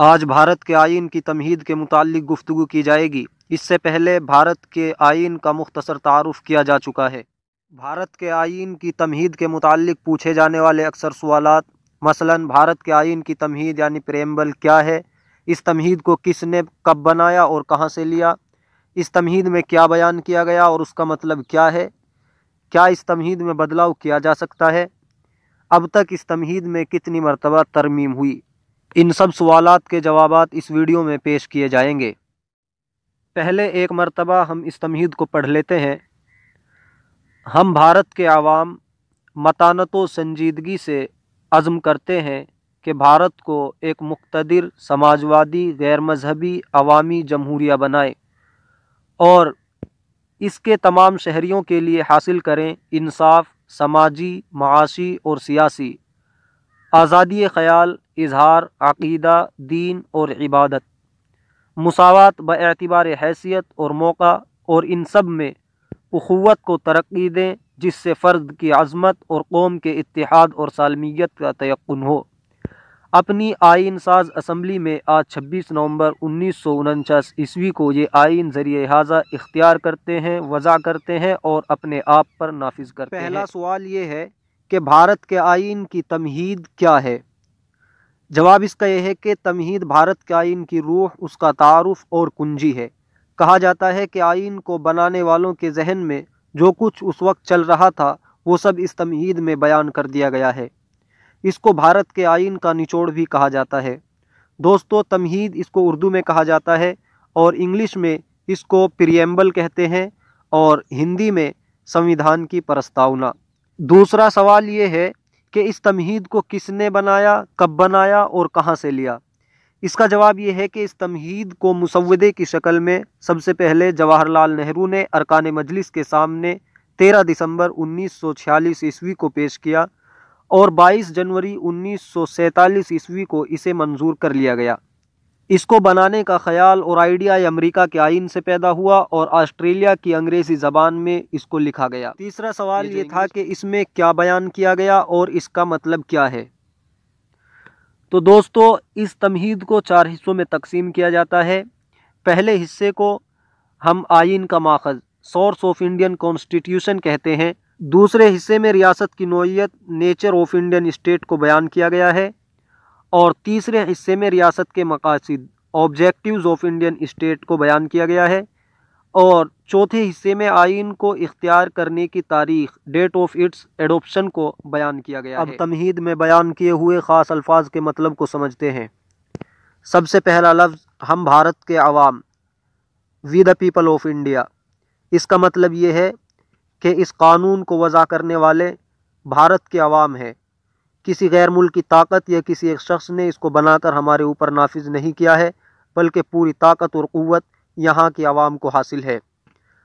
آج بھارت کے آئین کی تمہید کے متعلق گفتگو کی جائے گی۔ اس سے پہلے بھارت کے آئین کا مختصر تعارف کیا جا چکا ہے۔ بھارت کے آئین کی تمہید کے متعلق پوچھے جانے والے اکثر سوالات، مثلاً بھارت کے آئین کی تمہید یعنی پریمبل کیا ہے، اس تمہید کو کس نے کب بنایا اور کہاں سے لیا، اس تمہید میں کیا بیان کیا گیا اور اس کا مطلب کیا ہے، کیا اس تمہید میں بدلاؤ کیا جا سکتا ہے، اب تک اس تمہید میں کتنی مرتبہ ترمیم ہوئی، ان سب سوالات کے جوابات اس ویڈیو میں پیش کیے جائیں گے۔ پہلے ایک مرتبہ ہم اس تمہید کو پڑھ لیتے ہیں۔ ہم بھارت کے عوام متانت و سنجیدگی سے عزم کرتے ہیں کہ بھارت کو ایک مقتدر، سماجوادی، غیر مذہبی عوامی جمہوریہ بنائیں اور اس کے تمام شہریوں کے لیے حاصل کریں انصاف، سماجی، معاشی اور سیاسی، آزادی خیال، اظہار، عقیدہ، دین اور عبادت، مساوات باعتبار حیثیت اور موقع، اور ان سب میں اخوت کو ترقی دیں جس سے فرد کی عظمت اور قوم کے اتحاد اور سالمیت کا تیقن ہو۔ اپنی آئین ساز اسمبلی میں آج 26 نومبر 1949 عیسوی کو یہ آئین ذریعہ احاطہ اختیار کرتے ہیں، وضع کرتے ہیں اور اپنے آپ پر نافذ کرتے ہیں۔ پہلا سوال یہ ہے کہ بھارت کے آئین کی تمہید کیا ہے؟ جواب اس کا یہ ہے کہ تمہید بھارت کے آئین کی روح، اس کا تعارف اور کنجی ہے۔ کہا جاتا ہے کہ آئین کو بنانے والوں کے ذہن میں جو کچھ اس وقت چل رہا تھا وہ سب اس تمہید میں بیان کر دیا گیا ہے۔ اس کو بھارت کے آئین کا نچوڑ بھی کہا جاتا ہے۔ دوستو، تمہید اس کو اردو میں کہا جاتا ہے اور انگلش میں اس کو پریمبل کہتے ہیں اور ہندی میں سنویدھان کی پرستاونا۔ دوسرا سوال یہ ہے کہ اس تمہید کو کس نے بنایا، کب بنایا اور کہاں سے لیا؟ اس کا جواب یہ ہے کہ اس تمہید کو مسودے کی شکل میں سب سے پہلے جواہر لال نہرو نے ارکان مجلس کے سامنے 13 دسمبر 1946 عیسوی کو پیش کیا اور 22 جنوری 1947 عیسوی کو اسے منظور کر لیا گیا۔ اس کو بنانے کا خیال اور آئیڈیا امریکہ کے آئین سے پیدا ہوا اور آسٹریلیا کی انگریزی زبان میں اس کو لکھا گیا۔ تیسرا سوال یہ تھا کہ اس میں کیا بیان کیا گیا اور اس کا مطلب کیا ہے؟ تو دوستو، اس تمہید کو 4 حصوں میں تقسیم کیا جاتا ہے۔ پہلے حصے کو ہم آئین کا ماخذ، سورس آف انڈین کانسٹیٹیوشن کہتے ہیں۔ دوسرے حصے میں ریاست کی نوعیت، نیچر آف انڈین اسٹیٹ کو بیان کیا گیا ہے، اور تیسرے حصے میں ریاست کے مقاصد، آبجیکٹیوز آف انڈین اسٹیٹ کو بیان کیا گیا ہے، اور چوتھے حصے میں آئین کو اختیار کرنے کی تاریخ، ڈیٹ آف اٹس ایڈoption کو بیان کیا گیا ہے۔ اب تمہید میں بیان کیے ہوئے خاص الفاظ کے مطلب کو سمجھتے ہیں۔ سب سے پہلا لفظ ہم بھارت کے عوام، وی دا پیپل آف انڈیا۔ اس کا مطلب یہ ہے کہ اس قانون کو وضع کرنے والے بھارت کے عوام ہیں۔ کسی غیر ملکی طاقت یا کسی ایک شخص نے اس کو بنا کر ہمارے اوپر نافذ نہیں کیا ہے، بلکہ پوری طاقت اور قوت یہاں کے عوام کو حاصل ہے۔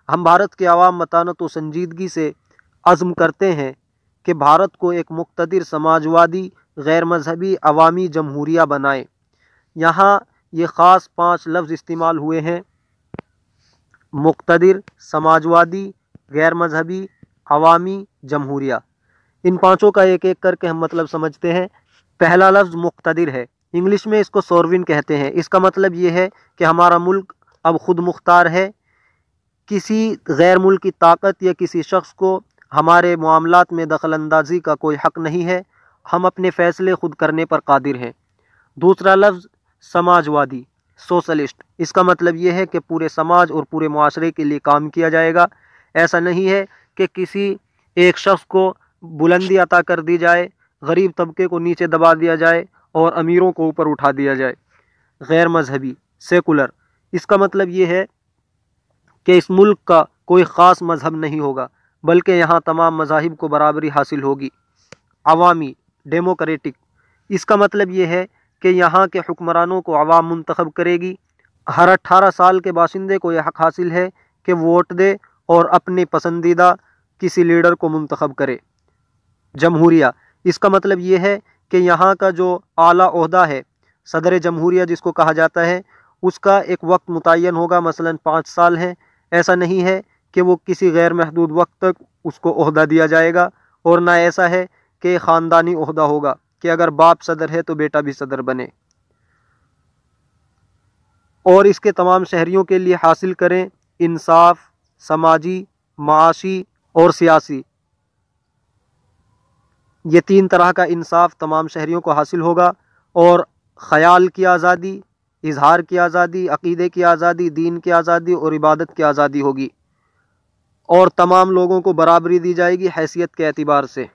ہم بھارت کے عوام متانت و سنجیدگی سے عزم کرتے ہیں کہ بھارت کو ایک مقتدر، سماجوادی، غیر مذہبی عوامی جمہوریہ بنائیں۔ یہاں یہ خاص 5 لفظ استعمال ہوئے ہیں: مقتدر، سماجوادی، غیر مذہبی، عوامی جمہوریہ۔ ان 5 کا ایک ایک کر کے ہم مطلب سمجھتے ہیں۔ پہلا لفظ مقتدر ہے۔ انگلش میں اس کو سورون کہتے ہیں۔ اس کا مطلب یہ ہے کہ ہمارا ملک اب خود مختار ہے، کسی غیر ملکی طاقت یا کسی شخص کو ہمارے معاملات میں دخل اندازی کا کوئی حق نہیں ہے، ہم اپنے فیصلے خود کرنے پر قادر ہیں۔ دوسرا لفظ سماجوادی، سوشلسٹ۔ اس کا مطلب یہ ہے کہ پورے سماج اور پورے معاشرے کے لیے کام کیا جائے گا۔ ایسا نہیں ہے کہ کسی ایک شخص کو بلندی عطا کر دی جائے، غریب طبقے کو نیچے دبا دیا جائے اور امیروں کو اوپر اٹھا دیا جائے۔ غیر مذہبی، سیکولر۔ اس کا مطلب یہ ہے کہ اس ملک کا کوئی خاص مذہب نہیں ہوگا، بلکہ یہاں تمام مذاہب کو برابری حاصل ہوگی۔ عوامی، ڈیموکریٹک۔ اس کا مطلب یہ ہے کہ یہاں کے حکمرانوں کو عوام منتخب کرے گی۔ ہر 18 سال کے باشندے کو یہ حق حاصل ہے کہ ووٹ دے اور اپنے پسندیدہ کسی لیڈر کو منتخب کرے۔ جمہوریہ۔ اس کا مطلب یہ ہے کہ یہاں کا جو اعلیٰ عہدہ ہے، صدر جمہوریہ جس کو کہا جاتا ہے، اس کا ایک وقت متعین ہوگا، مثلا 5 سال ہے۔ ایسا نہیں ہے کہ وہ کسی غیر محدود وقت تک اس کو عہدہ دیا جائے گا، اور نہ ایسا ہے کہ خاندانی عہدہ ہوگا کہ اگر باپ صدر ہے تو بیٹا بھی صدر بنے۔ اور اس کے تمام شہریوں کے لیے حاصل کریں انصاف سماجی، معاشی اور سیاسی۔ یہ تین طرح کا انصاف تمام شہریوں کو حاصل ہوگا، اور خیال کی آزادی، اظہار کی آزادی، عقیدے کی آزادی، دین کی آزادی اور عبادت کی آزادی ہوگی، اور تمام لوگوں کو برابری دی جائے گی حیثیت کے اعتبار سے،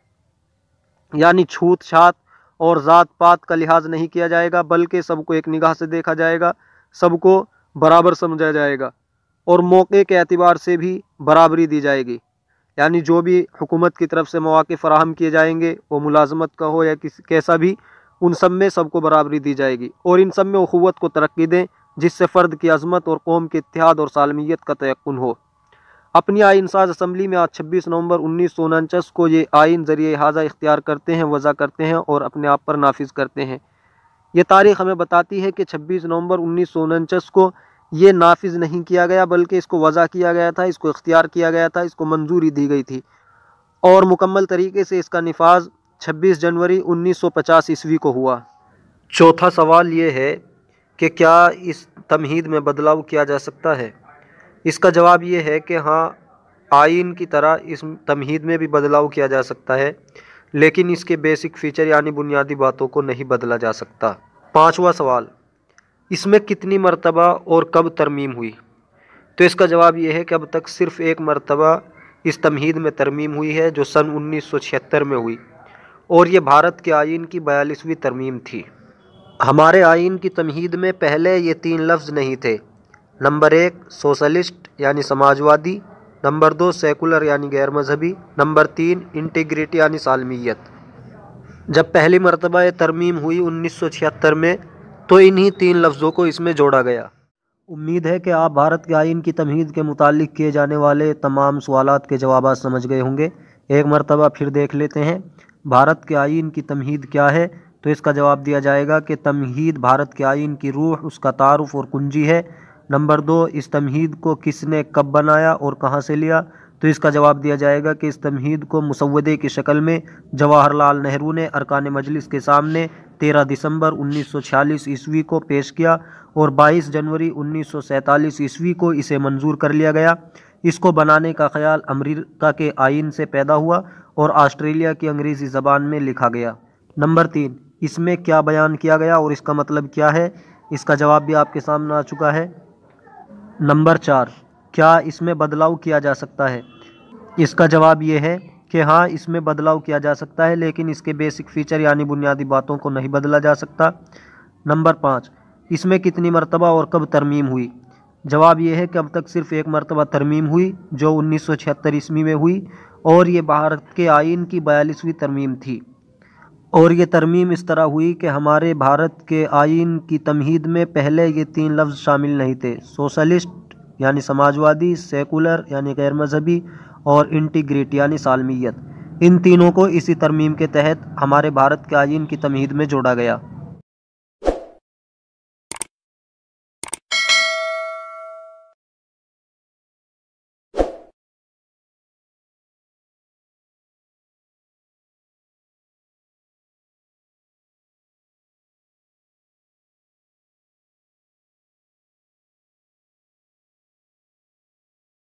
یعنی چھوت چھات اور ذات پات کا لحاظ نہیں کیا جائے گا، بلکہ سب کو ایک نگاہ سے دیکھا جائے گا، سب کو برابر سمجھا جائے گا، اور موقع کے اعتبار سے بھی برابری دی جائے گی، یعنی جو بھی حکومت کی طرف سے مواقع فراہم کیے جائیں گے، وہ ملازمت کا ہو یا کیسا بھی، ان سب میں سب کو برابری دی جائے گی، اور ان سب میں اخوت کو ترقی دیں، جس سے فرد کی عظمت اور قوم کے اتحاد اور سالمیت کا تیقن ہو۔ اپنی آئین ساز اسمبلی میں آج 26 نومبر 1949 کو یہ آئین ذریعہ احاطہ اختیار کرتے ہیں، وضع کرتے ہیں اور اپنے آپ پر نافذ کرتے ہیں۔ یہ تاریخ ہمیں بتاتی ہے کہ 26 نومبر 1949 کو یہ نافذ نہیں کیا گیا، بلکہ اس کو وضع کیا گیا تھا، اس کو اختیار کیا گیا تھا، اس کو منظوری دی گئی تھی، اور مکمل طریقے سے اس کا نفاذ 26 جنوری 1950 عیسوی کو ہوا۔ چوتھا سوال یہ ہے کہ کیا اس تمہید میں بدلاؤ کیا جا سکتا ہے؟ اس کا جواب یہ ہے کہ ہاں، آئین کی طرح اس تمہید میں بھی بدلاؤ کیا جا سکتا ہے، لیکن اس کے بیسک فیچر یعنی بنیادی باتوں کو نہیں بدلا جا سکتا۔ پانچواں سوال، اس میں کتنی مرتبہ اور کب ترمیم ہوئی؟ تو اس کا جواب یہ ہے کہ اب تک صرف ایک مرتبہ اس تمہید میں ترمیم ہوئی ہے، جو سن 1976 میں ہوئی، اور یہ بھارت کے آئین کی 42ویں ترمیم تھی۔ ہمارے آئین کی تمہید میں پہلے یہ 3 لفظ نہیں تھے: نمبر 1 سوشلسٹ یعنی سماجوادی، نمبر 2 سیکولر یعنی غیر مذہبی، نمبر 3 انٹیگریٹی یعنی سالمیت۔ جب پہلی مرتبہ یہ ترمیم ہوئی 1976 میں، تو انہی 3 لفظوں کو اس میں جوڑا گیا۔ امید ہے کہ آپ بھارت کے آئین کی تمہید کے متعلق کیے جانے والے تمام سوالات کے جوابات سمجھ گئے ہوں گے۔ ایک مرتبہ پھر دیکھ لیتے ہیں بھارت کے آئین کی تمہید کیا ہے۔ تو اس کا جواب دیا جائے گا کہ تمہید بھارت کے آئین کی روح، اس کا تعارف اور کنجی ہے۔ نمبر 2، اس تمہید کو کس نے کب بنایا اور کہاں سے لیا؟ تو اس کا جواب دیا جائے گا کہ اس تمہید کو مسودے کی شکل میں جواہر لال نہرو نے ارکان مجلس کے سامنے 13 دسمبر 1946 عیسوی کو پیش کیا، اور 22 جنوری 1947 عیسوی کو اسے منظور کر لیا گیا۔ اس کو بنانے کا خیال امریکہ کے آئین سے پیدا ہوا اور آسٹریلیا کی انگریزی زبان میں لکھا گیا۔ نمبر 3، اس میں کیا بیان کیا گیا اور اس کا مطلب کیا ہے؟ اس کا جواب بھی آپ کے سامنے آ چکا ہے۔ نمبر 4، کیا اس میں بدلاؤ کیا جا سکتا ہے؟ اس کا جواب یہ ہے کہ ہاں، اس میں بدلاؤ کیا جا سکتا ہے، لیکن اس کے بیسک فیچر یعنی بنیادی باتوں کو نہیں بدلا جا سکتا۔ نمبر 5، اس میں کتنی مرتبہ اور کب ترمیم ہوئی؟ جواب یہ ہے کہ اب تک صرف ایک مرتبہ ترمیم ہوئی، جو 1976 عیسوی میں ہوئی، اور یہ بھارت کے آئین کی 42ویں ترمیم تھی۔ اور یہ ترمیم اس طرح ہوئی کہ ہمارے بھارت کے آئین کی تمہید میں پہلے یہ 3 لفظ شامل نہیں تھے: سوشلسٹ یعنی سماجوادی، سیکولر یعنی غیر مذہبی، اور انٹیگریٹی یعنی سالمیت۔ ان تینوں کو اسی ترمیم کے تحت ہمارے بھارت کے آئین کی تمہید میں جوڑا گیا۔